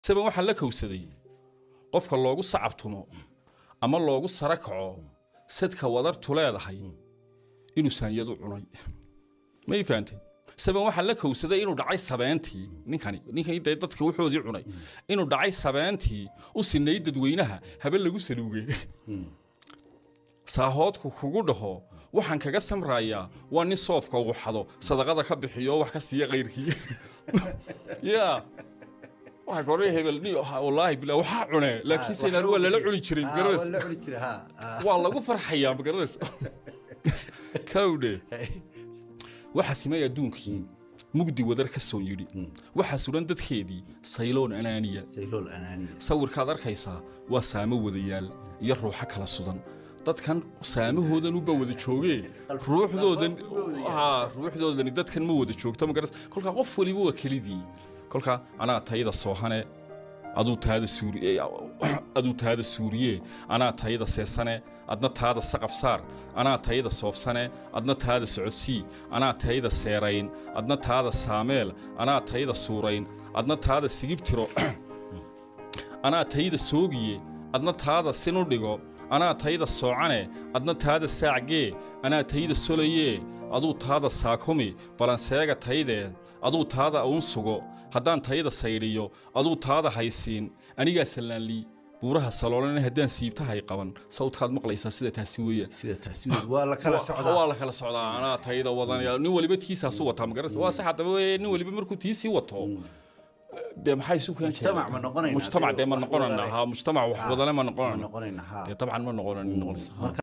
سبب waxa la kowsaday qofka loogu sacabtumo ama loogu sarakaco sadka wadartu leedahay inuu saanyadu cunay ma ifantay sabab waxa la kowsaday inuu dhacay sabeentii ninkani dadka wuxoodii cunay inuu dhacay sabeentii u sinay dadweynaha habal lagu saluugay saahoodku kugu dhaho waxaan kaga samrayaa waa nin soofka ugu xado sadaqada ka bixiyo wax ka siiya qeyrkii waxa goray hebel wallahi bilaa waxa cunay laakiin sayna waa la cuni jiray garas waa lagu farxayaa garas kawde waxa simay adduunkii mugdi wadar ka soo yiri waxa suran dadkeedii sayloon anaaniya sawirkaad arkaysaa waa saamo wadayaal iyo ruuxa kala sudan dadkan saamahoodan u bawada joogee ruuxdoodan dadkan ma wada joogto ma garas kolka qof waliba waa kelidii kolka ana tayada soohane aduu taada suuriye ana tayada seesane adna taada saqaf saar ana tayada soofsane adna taada socodsi ana tayada seerayn adna taada saameel ana tayada suurayn adna taada sigibtiro ana tayada soogiye adna taada sinu dhigo ana tayada soocane adna taada saacgee ana tayada solaye aduu taada saakumi balanseega tayde aduu taada uun sugo haddaan tayada sayriyo aduu taada haysiin aniga salaanli buuraha saloolan haddaan siibtahay qaban sawdkaad maqlaysaa sida taasi weeyaan waa la kala socdaa ana tayada wadanaya nin waliba tiisa soo wata ma garas waa sax hadaba nin waliba markuu tiisi wato de maxay isu keen mujtamac ma noqonayna mujtamac de ma noqonayna ha mujtamac wax wadana ma noqonayna de طبعا ma noqonayna